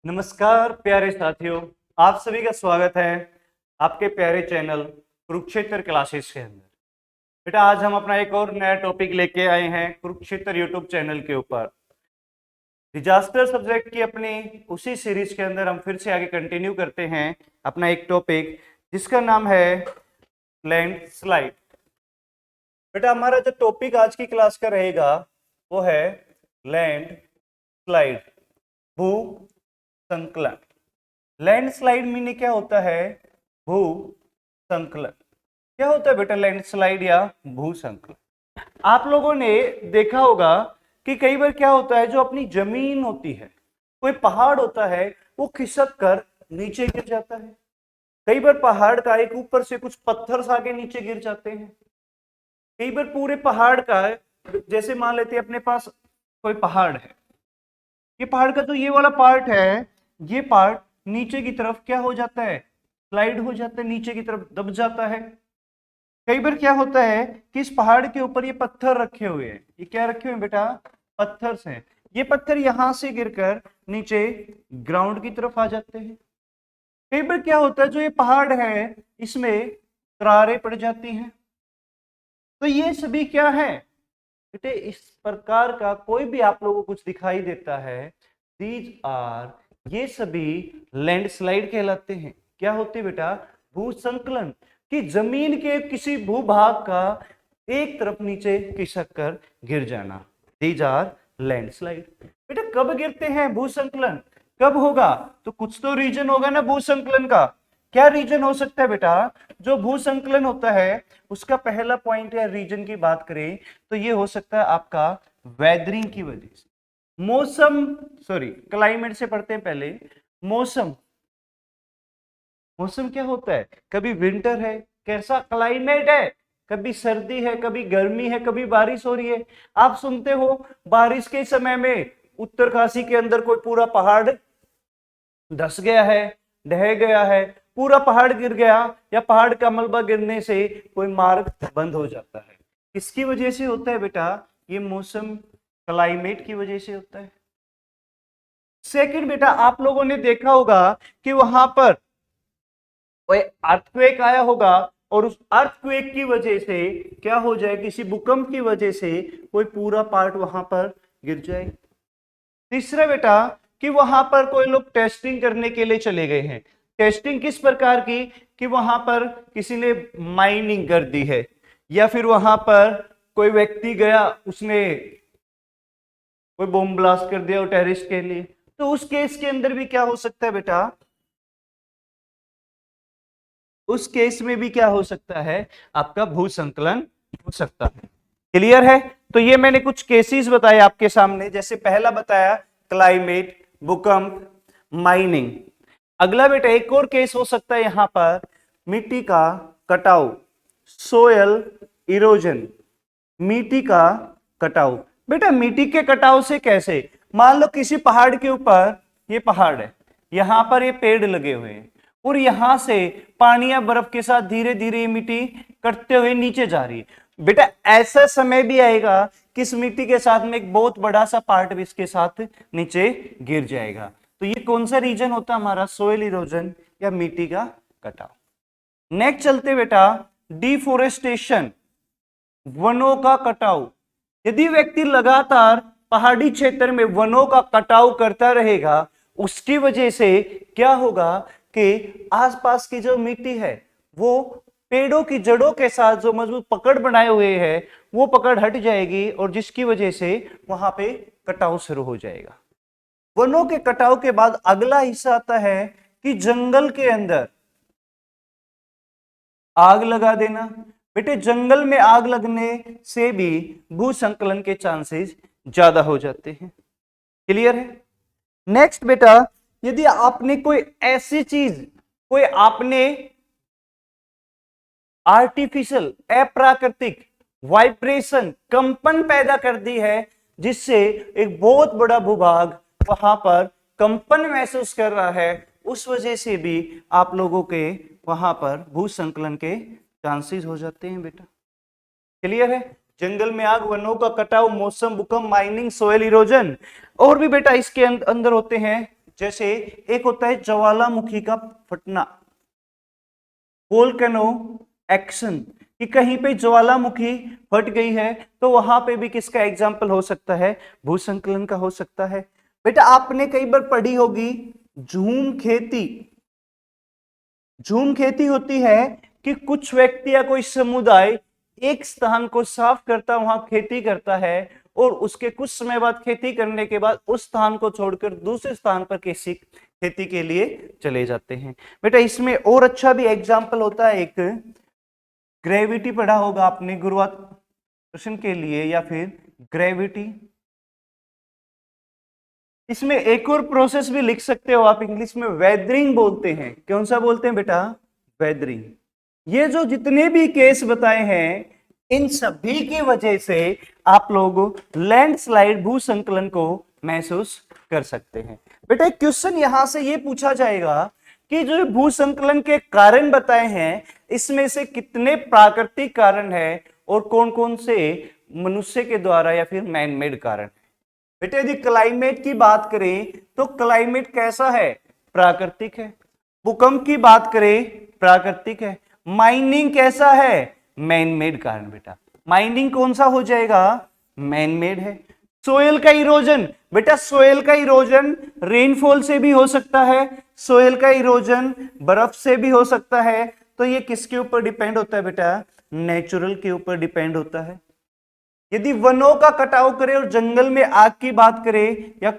नमस्कार प्यारे साथियों, आप सभी का स्वागत है आपके प्यारे चैनल कुरुक्षेत्र क्लासेस के अंदर। बेटा आज हम अपना एक और नया टॉपिक लेके आए हैं कुरुक्षेत्र यूट्यूब चैनल के ऊपर। डिजास्टर सब्जेक्ट की अपनी उसी सीरीज के अंदर हम फिर से आगे कंटिन्यू करते हैं अपना एक टॉपिक जिसका नाम है लैंडस्लाइड। बेटा हमारा जो टॉपिक आज की क्लास का रहेगा वो है लैंडस्लाइड, भू संकलन। लैंडस्लाइड मीनिंग क्या होता है? भू संकलन। क्या होता है बेटा लैंडस्लाइड या भू संकलन? आप लोगों ने देखा होगा कि कई बार क्या होता है, जो अपनी जमीन होती है, कोई पहाड़ होता है, वो खिसक कर नीचे गिर जाता है। कई बार पहाड़ का एक ऊपर से कुछ पत्थर आके नीचे गिर जाते हैं। कई बार पूरे पहाड़ का, जैसे मान लेते हैं अपने पास कोई पहाड़ है, ये पहाड़ का तो ये वाला पार्ट है, ये पार्ट नीचे की तरफ क्या हो जाता है, स्लाइड हो जाता है, नीचे की तरफ दब जाता है। कई बार क्या होता है कि इस पहाड़ के ऊपर ये पत्थर रखे हुए हैं। ये क्या रखे हुए हैं बेटा? पत्थर से। ये पत्थर यहां से गिरकर नीचे ग्राउंड की तरफ आ जाते हैं। कई बार क्या होता है, जो ये पहाड़ है इसमें दरारें पड़ जाती हैं। तो ये सभी क्या है बेटे? इस प्रकार का कोई भी आप लोगों को कुछ दिखाई देता है, दीज आर, ये सभी लैंडस्लाइड कहलाते हैं। क्या होते बेटा? भूसंकलन, कि जमीन के किसी भूभाग का एक तरफ नीचे खिसक कर गिर जाना। These are landslide. बेटा कब गिरते हैं भूसंकलन? कब होगा? तो कुछ तो रीजन होगा ना भूसंकलन का। क्या रीजन हो सकता है बेटा? जो भूसंकलन होता है उसका पहला पॉइंट या रीजन की बात करें तो ये हो सकता है आपका वेदरिंग की वजह से, मौसम, सॉरी क्लाइमेट से पढ़ते हैं पहले। मौसम, मौसम क्या होता है? कभी विंटर है, कैसा क्लाइमेट है, कभी सर्दी है, कभी गर्मी है, कभी बारिश हो रही है। आप सुनते हो बारिश के समय में उत्तरकाशी के अंदर कोई पूरा पहाड़ धस गया है, ढह गया है, पूरा पहाड़ गिर गया, या पहाड़ का मलबा गिरने से कोई मार्ग बंद हो जाता है। किसकी वजह से होता है बेटा? ये मौसम, क्लाइमेट की वजह से होता है। सेकंड बेटा, आप लोगों ने देखा होगा कि वहां पर कोई अर्थक्वेक आया होगा और उस अर्थक्वेक की वजह से क्या हो जाए, किसी भूकंप की वजह से कोई पूरा पार्ट वहां पर गिर जाए। तीसरा बेटा, कि वहां पर कोई लोग टेस्टिंग करने के लिए चले गए हैं। टेस्टिंग किस प्रकार की? कि वहां पर किसी ने माइनिंग कर दी है, या फिर वहां पर कोई व्यक्ति गया, उसने कोई बॉम्ब ब्लास्ट कर दिया टेररिस्ट के लिए। तो उस केस के अंदर भी क्या हो सकता है बेटा? उस केस में भी क्या हो सकता है? आपका भूसंकलन हो सकता है। क्लियर है? तो ये मैंने कुछ केसेस बताए आपके सामने। जैसे पहला बताया क्लाइमेट, भूकंप, माइनिंग। अगला बेटा एक और केस हो सकता है यहां पर, मिट्टी का कटाव, सोयल इरोजन, मिट्टी का कटाव। बेटा मिट्टी के कटाव से कैसे? मान लो किसी पहाड़ के ऊपर, ये पहाड़ है, यहां पर ये पेड़ लगे हुए हैं, और यहां से पानी या बर्फ के साथ धीरे धीरे ये मिट्टी कटते हुए नीचे जा रही है। बेटा ऐसा समय भी आएगा कि इस मिट्टी के साथ में एक बहुत बड़ा सा पार्ट भी इसके साथ नीचे गिर जाएगा। तो ये कौन सा रीजन होता है हमारा? सोयल इरोजन या मिट्टी का कटाव। नेक्स्ट चलते बेटा, डिफोरेस्टेशन, वनों का कटाव। यदि व्यक्ति लगातार पहाड़ी क्षेत्र में वनों का कटाव करता रहेगा, उसकी वजह से क्या होगा कि आसपास की जो मिट्टी है वो पेड़ों की जड़ों के साथ जो मजबूत पकड़ बनाए हुए है वो पकड़ हट जाएगी, और जिसकी वजह से वहां पे कटाव शुरू हो जाएगा। वनों के कटाव के बाद अगला हिस्सा आता है कि जंगल के अंदर आग लगा देना। बेटे जंगल में आग लगने से भी भूसंकलन के चांसेस ज्यादा हो जाते हैं। क्लियर है? नेक्स्ट बेटा, यदि आपने कोई ऐसी चीज, कोई आपने आर्टिफिशियल, अप्राकृतिक वाइब्रेशन, कंपन पैदा कर दी है, जिससे एक बहुत बड़ा भूभाग वहां पर कंपन महसूस कर रहा है, उस वजह से भी आप लोगों के वहां पर भूसंकलन के चांसेस हो जाते हैं बेटा। क्लियर है? जंगल में आग, वनों का कटाव, मौसम, भूकंप, माइनिंग, सोयल इरोजन, और भी बेटा इसके अंदर होते हैं जैसे एक होता है ज्वालामुखी का फटना, वोल्केनो एक्शन, कि कहीं पे ज्वालामुखी फट गई है तो वहां पे भी किसका एग्जाम्पल हो सकता है, भूसंकलन का हो सकता है। बेटा आपने कई बार पढ़ी होगी झूम खेती। झूम खेती होती है कि कुछ व्यक्ति या कोई समुदाय एक स्थान को साफ करता, वहां खेती करता है और उसके कुछ समय बाद खेती करने के बाद उस स्थान को छोड़कर दूसरे स्थान पर किसी खेती के लिए चले जाते हैं। बेटा इसमें और अच्छा भी एग्जाम्पल होता है, एक ग्रेविटी पढ़ा होगा आपने गुरुत्वाकर्षण के लिए, या फिर ग्रेविटी। इसमें एक और प्रोसेस भी लिख सकते हो आप, इंग्लिश में वेदरिंग बोलते हैं। कौन सा बोलते हैं बेटा, वेदरिंग। ये जो जितने भी केस बताए हैं इन सभी की वजह से आप लोग लैंडस्लाइड भूसंकलन को महसूस कर सकते हैं। बेटा एक क्वेश्चन यहां से ये पूछा जाएगा कि जो भूसंकलन के कारण बताए हैं इसमें से कितने प्राकृतिक कारण है और कौन कौन से मनुष्य के द्वारा या फिर मैन मेड कारण है। बेटा यदि क्लाइमेट की बात करें तो क्लाइमेट कैसा है, प्राकृतिक है। भूकंप की बात करें प्राकृतिक है। माइनिंग कैसा है, मैन मेड कारण। बेटा माइनिंग कौन सा हो जाएगा, मैन मेड है। सोयल का इरोजन, बेटा सोयल का इरोजन रेनफॉल से भी हो सकता है, सोयल का इरोजन बर्फ से भी हो सकता है। तो ये किसके ऊपर डिपेंड होता है बेटा, नेचुरल के ऊपर डिपेंड होता है। यदि वनों का कटाव करें और जंगल में आग की बात करें या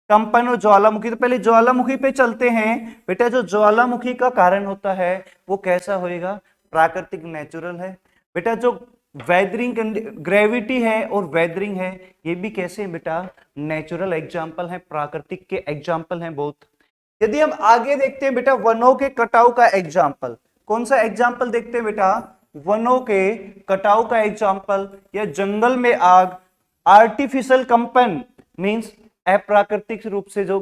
कंपन और ज्वालामुखी, तो पहले ज्वालामुखी पे चलते हैं। बेटा जो ज्वालामुखी का कारण होता है वो कैसा होएगा, प्राकृतिक, नेचुरल है। बेटा जो वेदरिंग ग्रेविटी है और वेदरिंग है ये भी कैसे बेटा, नेचुरल एग्जाम्पल है, प्राकृतिक के एग्जाम्पल हैं बहुत। यदि हम आगे देखते हैं बेटा वनों के कटाव का एग्जाम्पल, कौन सा एग्जाम्पल देखते हैं बेटा, वनों के कटाव का एग्जाम्पल या जंगल में आग। आर्टिफिशियल कंपन मींस अप्राकृतिक रूप से जो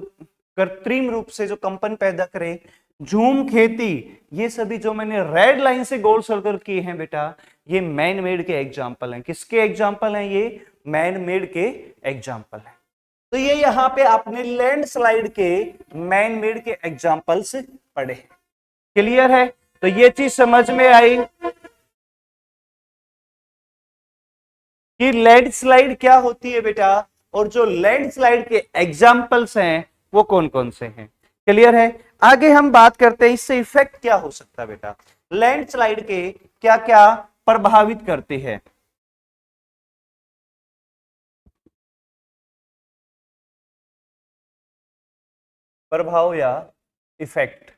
कृत्रिम रूप से जो कंपन पैदा करे। झूम खेती, ये सभी जो मैंने रेड लाइन से गोल सर्कल किए हैं बेटा ये मैन मेड के एग्जाम्पल हैं। किसके एग्जाम्पल हैं, ये मैन मेड के एग्जाम्पल हैं। तो ये यहां पे आपने लैंडस्लाइड के मैन मेड के एग्जाम्पल्स पढ़े। क्लियर है, तो ये चीज समझ में आई कि लैंडस्लाइड क्या होती है बेटा, और जो लैंडस्लाइड के एग्जाम्पल्स हैं वो कौन कौन से हैं। क्लियर है, आगे हम बात करते हैं इससे इफेक्ट क्या हो सकता है बेटा, लैंडस्लाइड के क्या क्या प्रभावित करते हैं। प्रभाव या इफेक्ट,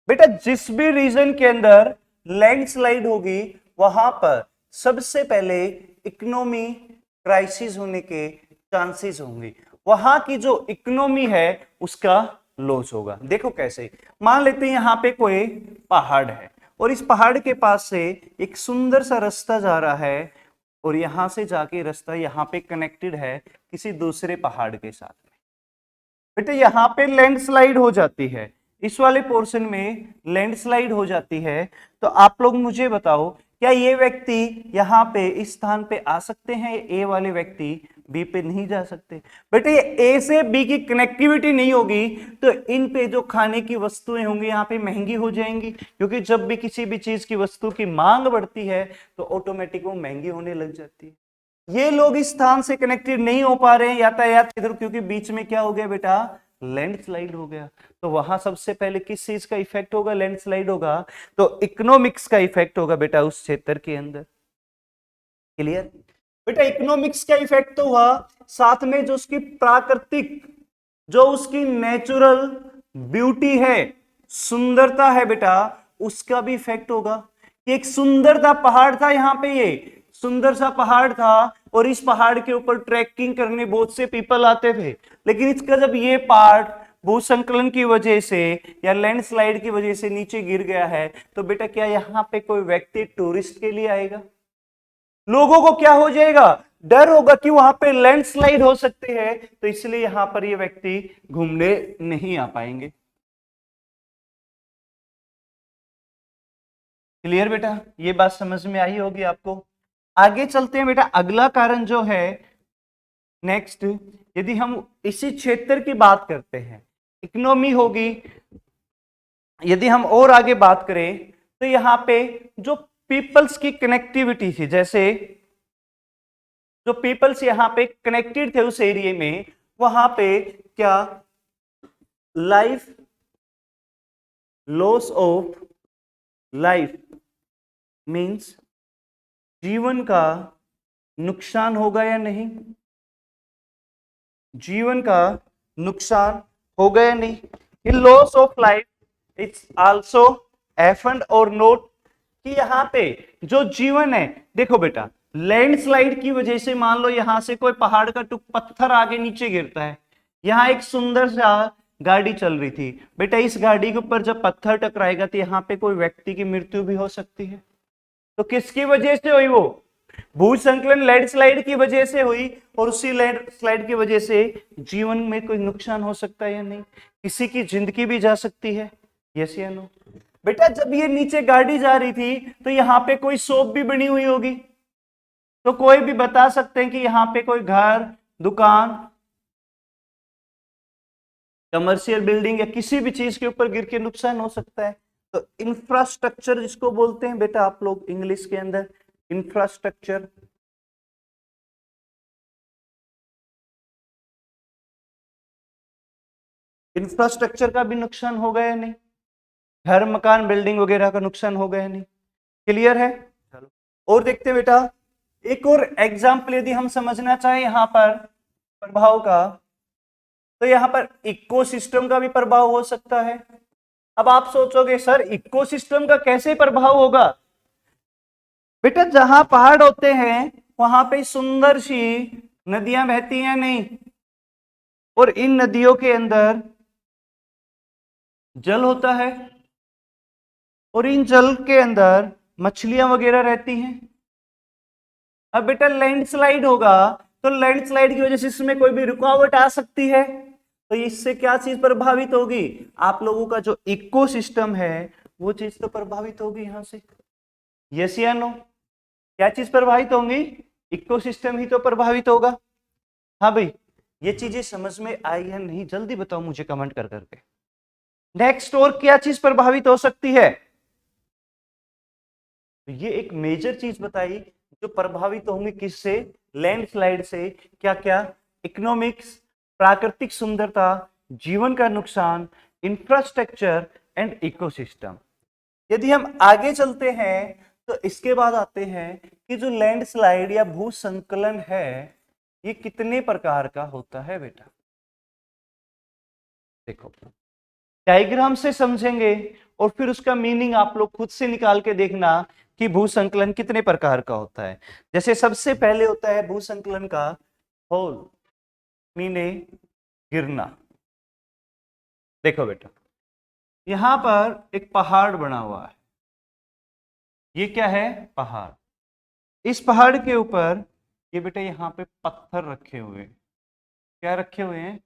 बेटा जिस भी रीजन के अंदर लैंडस्लाइड होगी वहां पर सबसे पहले इकोनॉमी क्राइसिस होने के चांसेस होंगे। वहां की जो इकोनॉमी है उसका लॉस होगा। देखो कैसे, मान लेते हैं यहां पे कोई पहाड़ है और इस पहाड़ के पास से एक सुंदर सा रास्ता जा रहा है और यहां से जाके रास्ता यहां पे कनेक्टेड है किसी दूसरे पहाड़ के साथ में। बेटा यहां पे लैंडस्लाइड हो जाती है, इस वाले पोर्शन में लैंडस्लाइड हो जाती है। तो आप लोग मुझे बताओ क्या ये व्यक्ति यहाँ पे इस स्थान पे आ सकते हैं, ए वाले व्यक्ति बी पे नहीं जा सकते। बेटे ये ए से बी की कनेक्टिविटी नहीं होगी तो इन पे जो खाने की वस्तुएं होंगी यहाँ पे महंगी हो जाएंगी, क्योंकि जब भी किसी भी चीज की वस्तु की मांग बढ़ती है तो ऑटोमेटिक वो महंगी होने लग जाती है। ये लोग इस स्थान से कनेक्टेड नहीं हो पा रहे हैं यातायात इधर, क्योंकि बीच में क्या हो गया बेटा, लैंडस्लाइड हो गया। तो वहां सबसे पहले किस चीज का इफेक्ट होगा, लैंडस्लाइड होगा तो इकोनॉमिक्स का इफेक्ट होगा बेटा उस क्षेत्र के अंदर। क्लियर बेटा, इकोनॉमिक्स का इफेक्ट तो हुआ, साथ में जो उसकी प्राकृतिक, जो उसकी नेचुरल ब्यूटी है, सुंदरता है बेटा, उसका भी इफेक्ट होगा। एक सुंदर सा पहाड़ था, यहाँ पे ये सुंदर सा पहाड़ था और इस पहाड़ के ऊपर ट्रैकिंग करने बहुत से पीपल आते थे, लेकिन इसका जब ये पार्ट भूसंकलन की वजह से या लैंडस्लाइड की वजह से नीचे गिर गया है तो बेटा क्या यहाँ पे कोई व्यक्ति टूरिस्ट के लिए आएगा? लोगों को क्या हो जाएगा, डर होगा कि वहां पे लैंडस्लाइड हो सकते हैं, तो इसलिए यहां पर ये व्यक्ति घूमने नहीं आ पाएंगे। क्लियर बेटा, ये बात समझ में आई होगी आपको। आगे चलते हैं बेटा, अगला कारण जो है नेक्स्ट, यदि हम इसी क्षेत्र की बात करते हैं, इकोनॉमी होगी। यदि हम और आगे बात करें तो यहां पे जो पीपल्स की कनेक्टिविटी थी, जैसे जो पीपल्स यहां पे कनेक्टेड थे उस एरिया में, वहां पे क्या life, loss of life means जीवन का नुकसान होगा या नहीं, जीवन का नुकसान होगा या नहीं। In loss of life it's also happened और नोट, कि यहाँ पे जो जीवन है, देखो बेटा लैंडस्लाइड की वजह से मान लो यहां से कोई पहाड़ का पत्थर आगे नीचे गिरता है, यहाँ एक सुंदर सा गाड़ी चल रही थी बेटा, इस गाड़ी के ऊपर जब पत्थर टकराएगा तो यहाँ पे कोई व्यक्ति की मृत्यु भी हो सकती है। तो किसकी वजह से हुई? वो भूसंकलन लैंडस्लाइड की वजह से हुई, और उसी लैंडस्लाइड की वजह से जीवन में कोई नुकसान हो सकता है या नहीं, किसी की जिंदगी भी जा सकती है, यस या नो। बेटा जब ये नीचे गाड़ी जा रही थी तो यहाँ पे कोई शॉप भी बनी हुई होगी, तो कोई भी बता सकते हैं कि यहाँ पे कोई घर, दुकान, कमर्शियल बिल्डिंग या किसी भी चीज के ऊपर गिर के नुकसान हो सकता है। तो इंफ्रास्ट्रक्चर जिसको बोलते हैं बेटा आप लोग इंग्लिश के अंदर, इंफ्रास्ट्रक्चर। इंफ्रास्ट्रक्चर का भी नुकसान हो गया नहीं, घर मकान बिल्डिंग वगैरह का नुकसान हो गया नहीं, क्लियर है। चलो और देखते हैं बेटा, एक और एग्जाम्पल यदि हम समझना चाहें यहां पर प्रभाव का, तो यहां पर इकोसिस्टम का भी प्रभाव हो सकता है। अब आप सोचोगे सर इकोसिस्टम का कैसे प्रभाव होगा? बेटा जहां पहाड़ होते हैं वहां पे सुंदर सी नदियां बहती हैं नहीं, और इन नदियों के अंदर जल होता है, और इन जल के अंदर मछलियां वगैरह रहती हैं। अब बेटा लैंडस्लाइड होगा तो लैंडस्लाइड की वजह से इसमें कोई भी रुकावट आ सकती है, तो इससे क्या चीज प्रभावित होगी? आप लोगों का जो इकोसिस्टम है वो चीज तो प्रभावित होगी यहां से, यस या नो। क्या चीज प्रभावित होंगी? इकोसिस्टम ही तो प्रभावित होगा। हाँ भाई ये चीजें समझ में आई है नहीं, जल्दी बताओ मुझे कमेंट कर करके। नेक्स्ट और क्या चीज प्रभावित हो सकती है? ये एक मेजर चीज बताई जो प्रभावित होंगे किससे? लैंडस्लाइड से। क्या क्या? इकोनॉमिक्स, प्राकृतिक सुंदरता, जीवन का नुकसान, इंफ्रास्ट्रक्चर एंड इकोसिस्टम। यदि हम आगे चलते हैं तो इसके बाद आते हैं कि जो लैंडस्लाइड या भूसंकलन है ये कितने प्रकार का होता है बेटा। देखो डायग्राम से समझेंगे और फिर उसका मीनिंग आप लोग खुद से निकाल के देखना कि भूसंकलन कितने प्रकार का होता है। जैसे सबसे पहले होता है भूसंकलन का होल, मीने गिरना। देखो बेटा यहां पर एक पहाड़ बना हुआ है, ये क्या है? पहाड़। इस पहाड़ के ऊपर ये बेटा यहाँ पे पत्थर रखे हुए हैं। क्या रखे हुए हैं?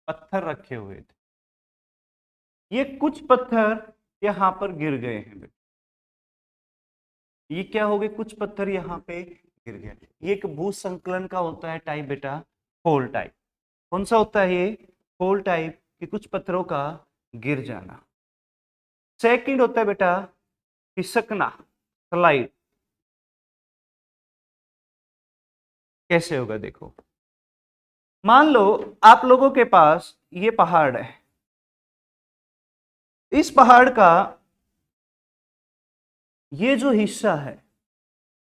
पत्थर रखे हुए थे। ये कुछ पत्थर यहाँ पर गिर गए हैं बेटा, ये क्या हो गए? कुछ पत्थर यहाँ पे गिर गए। ये एक भूसंकलन का होता है टाइप बेटा, फोल टाइप। कौन सा होता है ये? फोल टाइप, कि कुछ पत्थरों का गिर जाना। सेकंड होता है बेटा खिसकना, स्लाइड। कैसे होगा? देखो मान लो आप लोगों के पास ये पहाड़ है, इस पहाड़ का ये जो हिस्सा है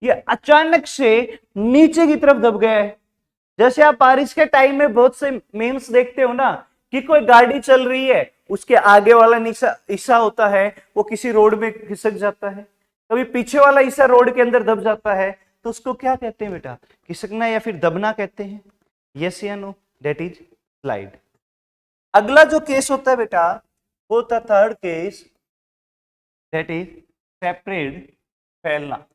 ये अचानक से नीचे की तरफ दब गया है। जैसे आप बारिश के टाइम में बहुत से मीम्स देखते हो ना, कि कोई गाड़ी चल रही है उसके आगे वाला हिस्सा होता है वो किसी रोड में खिसक जाता है, कभी पीछे वाला हिस्सा रोड के अंदर दब जाता है, तो उसको क्या कहते हैं बेटा? खिसकना या फिर दबना कहते हैं, यस या नो। That is slide. अगला जो केस होता है बेटा वो होता है third case, that is separate, फैलना।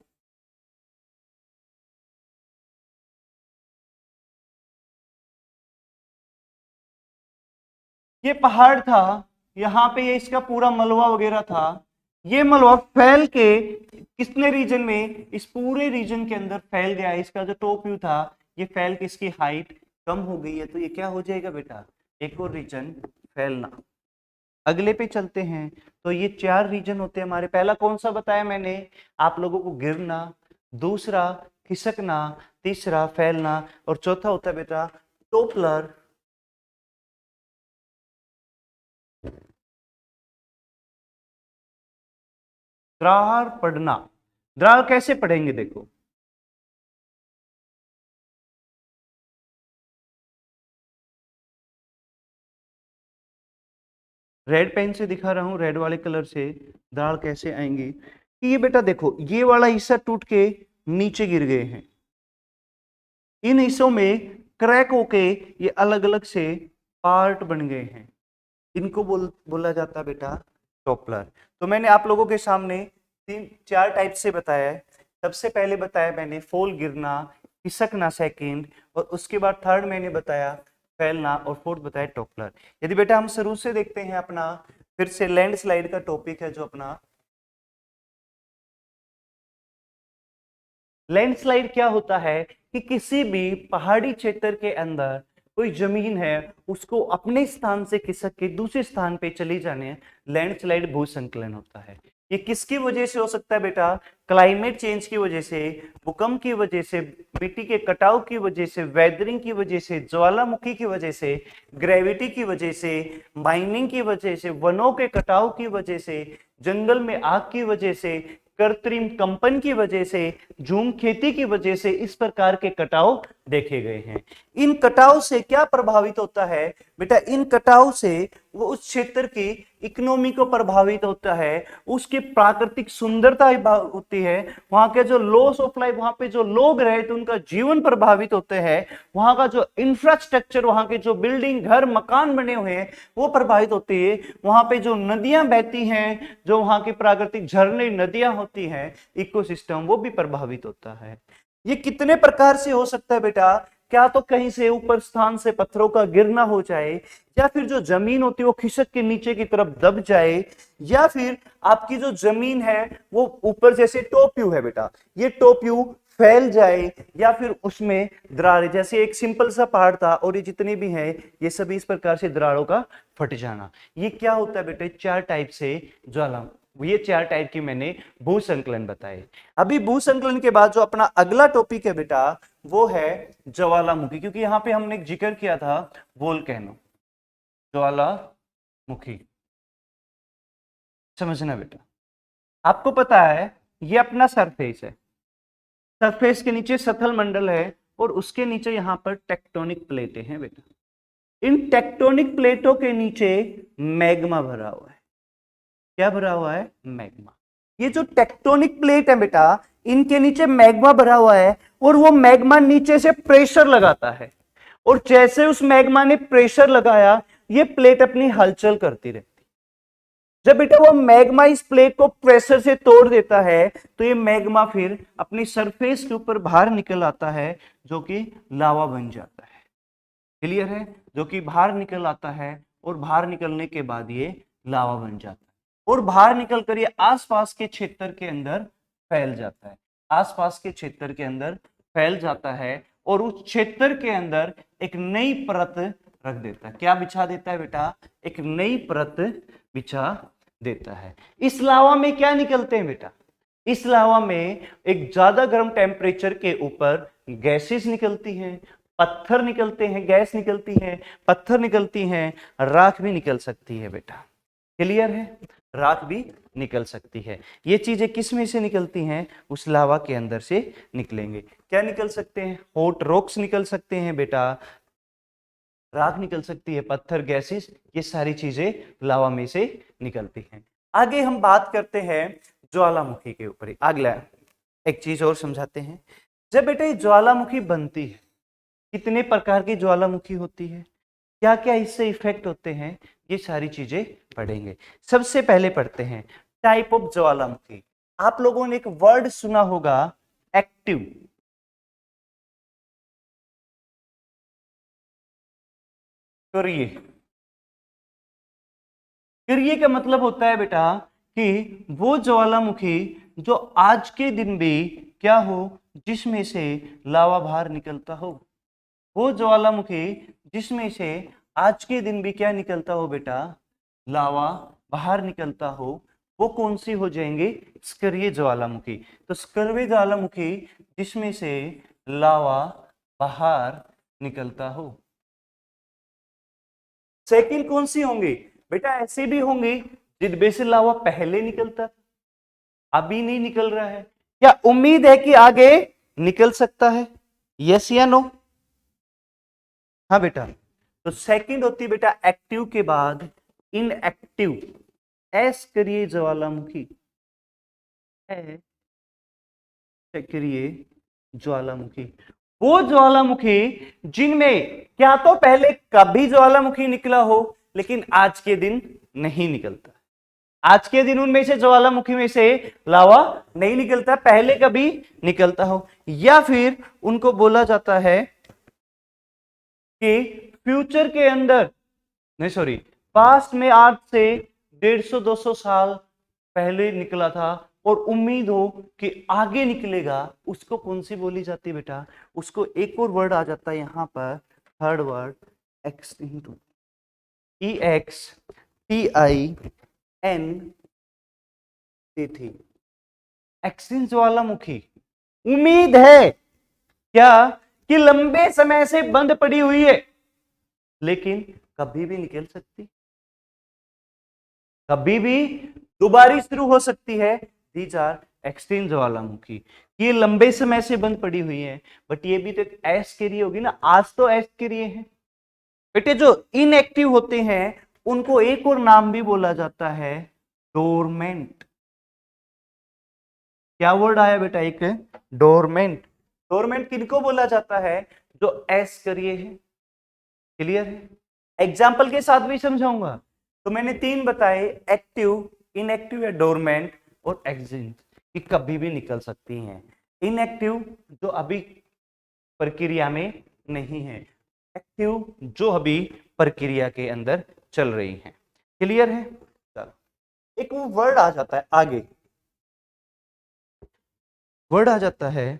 ये पहाड़ था, यहाँ पे ये इसका पूरा मलबा वगैरह था, ये मलबा फैल के कितने रीजन में? इस पूरे रीजन के अंदर फैल गया। इसका जो टॉप व्यू था ये फैल के इसकी हाइट कम हो गई है, तो ये क्या हो जाएगा बेटा? एक और रीजन फैलना। अगले पे चलते हैं। तो ये 4 रीजन होते हैं हमारे। पहला कौन सा बताया मैंने आप लोगों को? गिरना, दूसरा खिसकना, तीसरा फैलना और चौथा होता है बेटा टोपलर। द्रार पड़ना। द्रार कैसे पढ़ेंगे देखो, रेड पेन से दिखा रहा हूं, रेड वाले कलर से द्रार कैसे आएंगे कि ये बेटा देखो, ये वाला हिस्सा टूट के नीचे गिर गए हैं, इन हिस्सों में क्रैक होके ये अलग अलग से पार्ट बन गए हैं, इनको बोला जाता है बेटा टोपलर। तो मैंने आप लोगों के सामने 3-4 टाइप से बताया है। सबसे पहले बताया मैंने फॉल, गिरना, खिसकना सेकंड, और उसके बाद थर्ड मैंने बताया फैलना, और फोर्थ बताया टोपलर। यदि बेटा हम शुरू से देखते हैं अपना, फिर से लैंडस्लाइड का टॉपिक है जो अपना लैंडस्लाइड क्या होता है कि किसी भी पहाड़ी क्षेत्र के अंदर कोई जमीन है उसको अपने स्थान से खिसक के दूसरे स्थान पे चली जाने, लैंडस्लाइड भूसंकलन होता है। ये किसकी वजह से हो सकता है बेटा? क्लाइमेट चेंज की वजह से, भूकंप की वजह से, मिट्टी के कटाव की वजह से, वेदरिंग की वजह से, ज्वालामुखी की वजह से, ग्रेविटी की वजह से, माइनिंग की वजह से, वनों के कटाव की वजह से, जंगल में आग की वजह से, कृत्रिम कंपन की वजह से, झूम खेती की वजह से इस प्रकार के कटाव देखे गए हैं। इन कटाव से क्या प्रभावित होता है बेटा? इन कटाव से वो उस क्षेत्र की इकोनॉमी को प्रभावित होता है, उसकी प्राकृतिक सुंदरता होती है, वहां के जो लॉस ऑफ लाइफ, वहां पे जो लोग रहे थे उनका जीवन प्रभावित होते हैं, वहां का जो इंफ्रास्ट्रक्चर, वहां के जो बिल्डिंग, घर, मकान बने हुए हैं वो प्रभावित होती है, वहां पे जो नदियां बहती हैं, जो वहां की प्राकृतिक झरने नदियां होती हैं, इकोसिस्टम वो भी प्रभावित होता है। ये कितने प्रकार से हो सकता है बेटा? क्या तो कहीं से ऊपर स्थान से पत्थरों का गिरना हो जाए, या फिर जो जमीन होती है वो खिसक के नीचे की तरफ दब जाए, या फिर आपकी जो जमीन है वो ऊपर, जैसे टॉप है बेटा, ये टॉप फैल जाए, या फिर उसमें दरार, जैसे एक सिंपल सा पहाड़ था और ये जितने भी हैं ये सभी इस प्रकार से दरारों का फट जाना। ये क्या होता है बेटे? 4 टाइप से ज्वाला, ये 4 टाइप की मैंने भूसंकलन बताए। अभी भूसंकलन के बाद जो अपना अगला टॉपिक है बेटा वो है ज्वालामुखी, क्योंकि यहां पे हमने जिक्र किया था वोल्केनो, ज्वालामुखी। समझना बेटा, आपको पता है ये अपना सरफेस है, सरफेस के नीचे सतल मंडल है, और उसके नीचे यहां पर टेक्टोनिक प्लेटें हैं बेटा। इन टेक्टोनिक प्लेटों के नीचे मैग्मा भरा हुआ है। क्या भरा हुआ है? मैग्मा। ये जो टेक्टोनिक प्लेट है बेटा, इनके नीचे मैग्मा भरा हुआ है, और वो मैग्मा नीचे से प्रेशर लगाता है, और जैसे उस मैग्मा ने प्रेशर लगाया ये प्लेट अपनी हलचल करती रहती। जब बेटा वो मैग्मा इस प्लेट को प्रेशर से तोड़ देता है तो ये मैग्मा फिर अपनी सरफेस के ऊपर बाहर निकल आता है, जो कि लावा बन जाता है। क्लियर है? जो कि बाहर निकल आता है, और बाहर निकलने के बाद ये लावा बन जाता है, और बाहर निकल कर ये आसपास के क्षेत्र के अंदर फैल जाता है, आसपास के क्षेत्र के अंदर फैल जाता है, और उस क्षेत्र के अंदर एक नई परत रख देता है। क्या बिछा देता है बेटा? एक नई परत बिछा देता है। इस लावा में क्या निकलते हैं बेटा? इस लावा में एक ज्यादा गर्म टेम्परेचर के ऊपर गैसेस निकलती हैं, पत्थर निकलते हैं, गैस निकलती है, पत्थर निकलती हैं, राख भी निकल सकती है बेटा। क्लियर है? राख भी निकल सकती है। ये चीजें किस में से निकलती हैं? उस लावा के अंदर से निकलेंगे। क्या निकल सकते हैं? हॉट रॉक्स निकल सकते हैं बेटा, राख निकल सकती है, पत्थर, गैसेस, ये सारी चीजें लावा में से निकलती हैं। आगे हम बात करते हैं ज्वालामुखी के ऊपर। अगला एक चीज और समझाते हैं। जब बेटा ये ज्वालामुखी बनती है, कितने प्रकार की ज्वालामुखी होती है, क्या क्या इससे इफेक्ट होते हैं, ये सारी चीजें पढ़ेंगे। सबसे पहले पढ़ते हैं टाइप ऑफ ज्वालामुखी। आप लोगों ने एक वर्ड सुना होगा, एक्टिव। करिए, करिए का मतलब होता है बेटा कि वो ज्वालामुखी जो आज के दिन भी क्या हो, जिसमें से लावा बाहर निकलता हो। वो ज्वालामुखी जिसमें से आज के दिन भी क्या निकलता हो बेटा? लावा बाहर निकलता हो वो कौन सी हो जाएंगे? स्करिय ज्वालामुखी। तो स्करिय ज्वालामुखी जिसमें से लावा बाहर निकलता हो। सेकंड कौन सी होंगी बेटा? ऐसी भी होंगी जिनमें से लावा पहले निकलता, अभी नहीं निकल रहा है, क्या उम्मीद है कि आगे निकल सकता है? यस या नो? हाँ बेटा। तो सेकंड होती है बेटा एक्टिव के बाद इनएक्टिव, अस्क्रिय ज्वालामुखी, सक्रिय ज्वालामुखी। वो ज्वालामुखी जिनमें क्या तो पहले कभी ज्वालामुखी निकला हो लेकिन आज के दिन नहीं निकलता, आज के दिन उनमें से ज्वालामुखी में से लावा नहीं निकलता, पहले कभी निकलता हो। या फिर उनको बोला जाता है कि फ्यूचर के अंदर, नहीं सॉरी, पास्ट में आज से 150-200 साल पहले निकला था और उम्मीद हो कि आगे निकलेगा, उसको कौन सी बोली जाती है बेटा? उसको एक और वर्ड आ जाता है यहां पर, third word extinct, EXTINCT, extinct ज्वालामुखी। उम्मीद है क्या कि लंबे समय से बंद पड़ी हुई है लेकिन कभी भी निकल सकती, कभी भी दोबारा शुरू हो सकती है। दीज आर एक्सटिंक्ट ज्वालामुखी। ये लंबे समय से बंद पड़ी हुई है बट ये भी तो एस के लिए होगी ना, आज तो एस के लिए है बेटे। जो इनएक्टिव होते हैं उनको एक और नाम भी बोला जाता है डोरमेंट। क्या वर्ड आया बेटा? एक डोरमेंट। डोरमेंट किनको बोला जाता है? जो एस करिए है। क्लियर है? एग्जाम्पल के साथ भी समझाऊंगा। तो मैंने तीन बताए, एक्टिव, इनएक्टिव या डोरमेंट, और एक्सिस्ट कि कभी भी निकल सकती हैं। इनएक्टिव जो अभी प्रक्रिया में नहीं है, एक्टिव जो अभी प्रक्रिया के अंदर चल रही है। क्लियर है? चलो, एक वो वर्ड आ जाता है आगे, वर्ड आ जाता है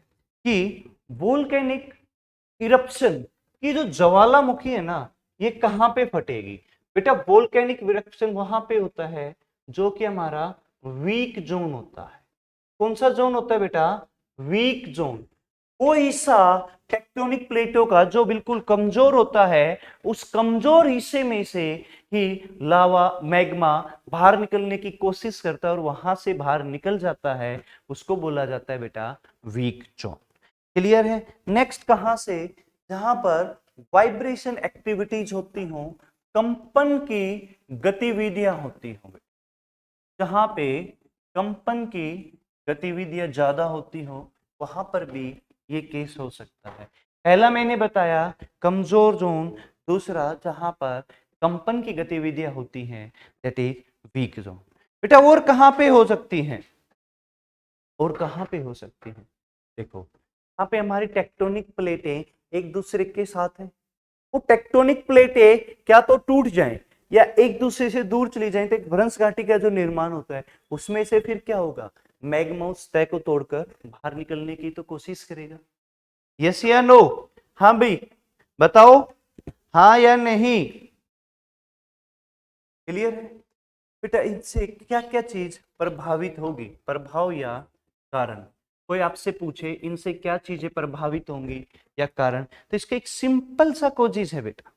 कि वोल्केनिक इरप्शन की जो ज्वालामुखी है ना, ये कहां पे फटेगी बेटा? वोल्केनिक इरप्शन वहां पे होता है जो कि हमारा वीक जोन होता है। कौन सा जोन होता है बेटा? Week zone. वो हिस्सा टेक्टोनिक प्लेटों का जो बिल्कुल कमजोर होता है, उस कमजोर हिस्से में से ही लावा मैग्मा बाहर निकलने की कोशिश करता है और वहां से बाहर निकल जाता है, उसको बोला जाता है बेटा वीक जोन। क्लियर है? नेक्स्ट कहां से? जहां पर वाइब्रेशन एक्टिविटीज होती हो, कंपन की गतिविधियां होती हो, जहां पे कंपन की गतिविधियां ज्यादा होती हो वहां पर भी ये केस हो सकता है। पहला मैंने बताया कमजोर जोन, दूसरा जहां पर कंपन की गतिविधियां होती हैं दैट इज वीक जोन। बेटा और कहां पे हो सकती हैं? और कहां पे हो सकती हैं? देखो यहाँ पे हमारी टेक्टोनिक प्लेटें एक दूसरे के साथ हैं, वो टेक्टोनिक प्लेटें क्या तो टूट जाएं या एक दूसरे से दूर चली जाएं तो एक भ्रंश घाटी का जो निर्माण होता है उसमें से फिर क्या होगा? मैग्मा उस तय को तोड़कर बाहर निकलने की तो कोशिश करेगा। यस या नो? हाँ भाई बताओ, हाँ या नहीं? क्लियर है बेटा? इनसे क्या क्या चीज प्रभावित होगी? प्रभाव या कारण। कोई आपसे पूछे इनसे क्या चीजें प्रभावित होंगी या कारण, तो इसका एक सिंपल सा कोजिज है बेटा।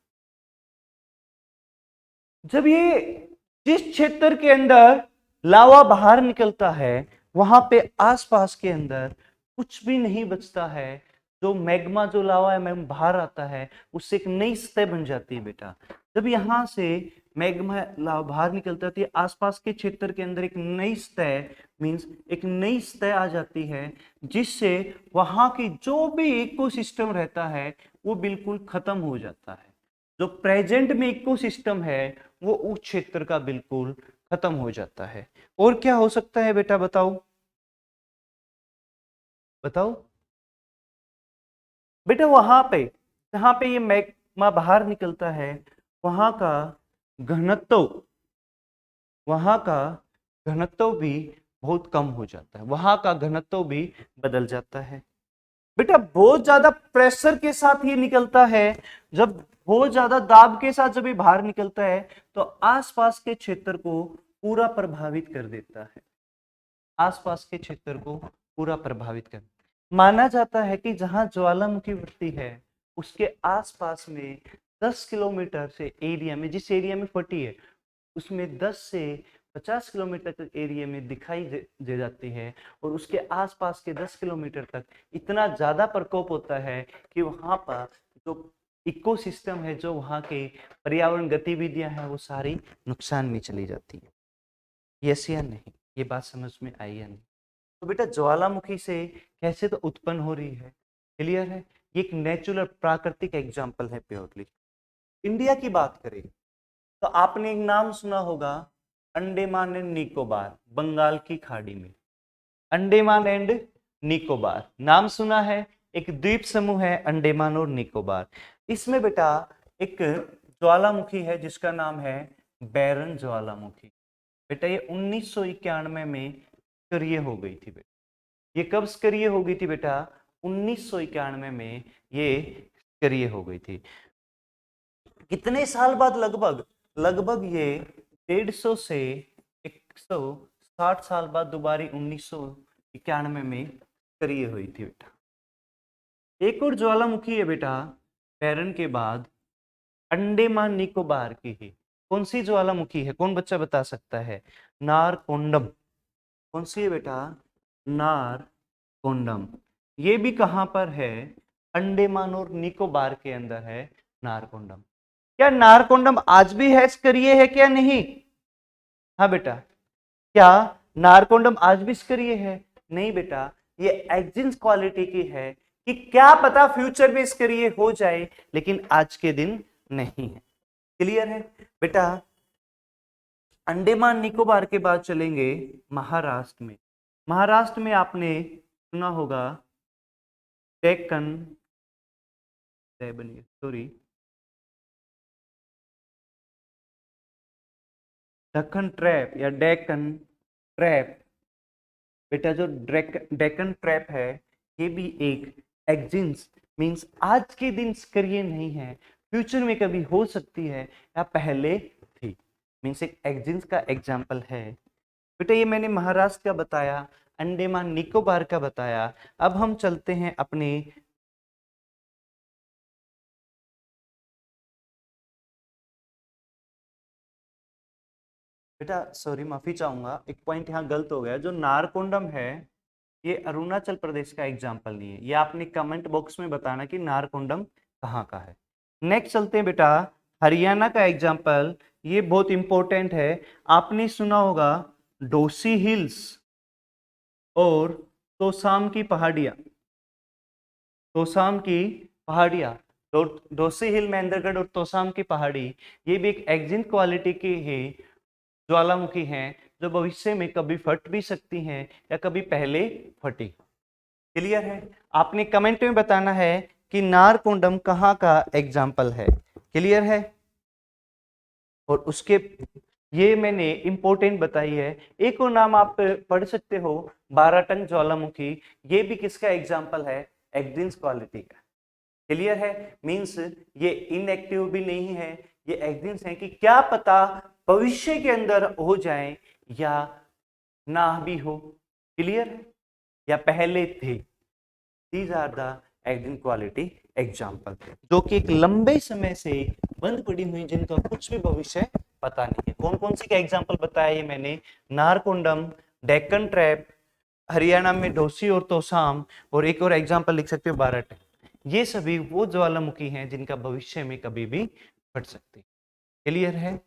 जब ये जिस क्षेत्र के अंदर लावा बाहर निकलता है वहां पे आसपास के अंदर कुछ भी नहीं बचता है, जो मैग्मा जो लावा है मैग्मा बाहर आता है उससे एक नई सतह बन जाती है बेटा। जब यहां से मैग्मा लावा बाहर निकलता है आसपास के क्षेत्र के अंदर एक नई सतह मींस एक नई सतह आ जाती है जिससे वहां की जो भी इकोसिस्टम रहता है वो बिल्कुल खत्म हो जाता है। जो प्रेजेंट में इकोसिस्टम है वो उस क्षेत्र का बिल्कुल खत्म हो जाता है। और क्या हो सकता है बेटा बताओ? बताओ बेटा वहां पे जहां पे ये मैग्मा बाहर निकलता है वहां का घनत्व, वहां का घनत्व भी बहुत कम हो जाता है, वहां का घनत्व भी बदल जाता है। बेटा बहुत ज्यादा प्रेशर के साथ ये निकलता है, जब बहुत ज्यादा दाब के साथ जब ये बाहर निकलता है तो आसपास के क्षेत्र को पूरा प्रभावित कर देता है, आसपास के क्षेत्र को पूरा प्रभावित कर। माना जाता है कि जहां ज्वालामुखी वृत्ति है उसके आसपास में 10 किलोमीटर से एरिया में, जिस एरिया में फटी है उसमें 10 से 50 किलोमीटर तक एरिया में दिखाई दे जाती है, और उसके आसपास के 10 किलोमीटर तक इतना ज्यादा प्रकोप होता है कि वहां पर जो इकोसिस्टम है, जो वहां के पर्यावरण गतिविधियां हैं, वो सारी नुकसान में चली जाती है। यस या नहीं, ये बात समझ में आई या नहीं? तो बेटा ज्वालामुखी से कैसे तो उत्पन्न हो रही है, क्लियर है? ये एक नेचुरल प्राकृतिक एग्जाम्पल है प्योरली। इंडिया की बात करें तो आपने एक नाम सुना होगा, अंडमान एंड निकोबार, बंगाल की खाड़ी में। अंडमान एंड निकोबार नाम सुना है, एक द्वीप समूह है अंडमान और निकोबार। इसमें बेटा एक ज्वालामुखी है जिसका नाम है बैरन ज्वालामुखी। बेटा ये 1991 में सक्रिय हो गई थी। बेटा ये कब सक्रिय हो गई थी? बेटा 1991 में ये सक्रिय हो गई थी। कितने साल बाद? लगभग लगभग ये 150 से 160 साल बाद दोबारा 1991 में सक्रिय हुई थी। बेटा एक और ज्वालामुखी है बेटा बैरन के बाद, अंडमान निकोबार की ही। कौन सी ज्वालामुखी है? कौन बच्चा बता सकता है? नारकोंडम। कौन सी है बेटा? नारकोंडम। ये भी कहां पर है? अंडमान और निकोबार के अंदर है नारकोंडम। क्या नारकोंडम आज भी है सक्रिय है क्या? नहीं। हाँ बेटा, क्या नारकोंडम आज भी सक्रिय है? नहीं बेटा, ये एक्जिन्स क्वालिटी की है कि क्या पता फ्यूचर में सक्रिय हो जाए, लेकिन आज के दिन नहीं है। क्लियर है बेटा? अंडमान निकोबार के बाद चलेंगे महाराष्ट्र में। महाराष्ट्र में आपने सुना होगा डेक्कन, सॉरी, दक्कन ट्रैप या डेक्कन ट्रैप। बेटा जो डेक्कन ट्रैप है ये भी एक एक्जिन्स मींस आज के दिन सक्रिय नहीं है, फ्यूचर में कभी हो सकती है या पहले थी, मींस एक एक्जिन्स का एग्जाम्पल है। बेटा ये मैंने महाराष्ट्र का बताया, अंडमान निकोबार का बताया। अब हम चलते हैं अपने बेटा, सॉरी माफी चाहूंगा, एक पॉइंट यहाँ गलत हो गया। जो नारकोंडम है ये अरुणाचल प्रदेश का एग्जाम्पल नहीं है, ये आपने कमेंट बॉक्स में बताना कि नारकोंडम कहाँ का है। नेक्स्ट चलते हैं बेटा हरियाणा का एग्जाम्पल, ये बहुत इंपॉर्टेंट है। आपने सुना होगा डोसी हिल्स और तोसाम की पहाड़ियां। तोसाम की पहाड़ियां, डोसी हिल, महेंद्रगढ़ और तोसाम की पहाड़ी, ये भी एक एक्जिन क्वालिटी की ही ज्वालामुखी हैं जो भविष्य में कभी फट भी सकती हैं या कभी पहले फटी। क्लियर है? आपने कमेंट में बताना है कि नारकोंडम कहाँ का एग्जाम्पल है। क्लियर है? और उसके ये मैंने इंपॉर्टेंट बताई है। एक और नाम आप पढ़ सकते हो, बाराटंग ज्वालामुखी, ये भी किसका एग्जाम्पल है? एक्जिन्स क्वालिटी का। क्लियर है? मींस ये इनएक्टिव भी नहीं है, ये एक्जिन्स है कि क्या पता भविष्य के अंदर हो जाए या ना भी हो। क्लियर है? या पहले थे। दीज आर द एक्जिन क्वालिटी एग्जाम्पल, जो कि एक लंबे समय से बंद पड़ी हुई, जिनका कुछ भी भविष्य पता नहीं है। कौन कौन सी का एग्जाम्पल बताया ये मैंने? नारकोंडम, डेक्कन ट्रैप, हरियाणा में डोसी और तोसाम, और एक और एग्जाम्पल लिख सकते हो बाराटंग। ये सभी वो ज्वालामुखी हैं जिनका भविष्य में कभी भी फट सकती। क्लियर है?